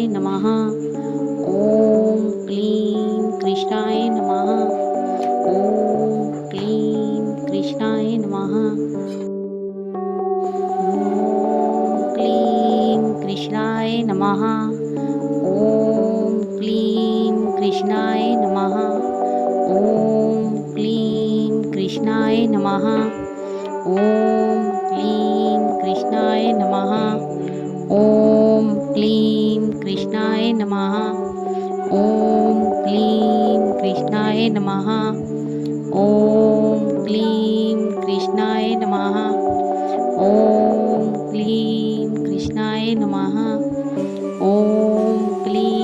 नमः. ओम क्लीं कृष्णाय नमः. ओम क्लीं कृष्णाय नमः. ओम क्लीं कृष्णाय नमः. ओम क्लीं कृष्णाय नमः. ओम क्लीं कृष्णाय नमः. ओम क्लीं कृष्णाय नमः. ओम क्लीं कृष्णाय नमः. ओम क्लीं कृष्णाय नमः. ओम क्लीं कृष्णाय नमः. ओम क्लीं कृष्णाय नमः. ओम क्लीं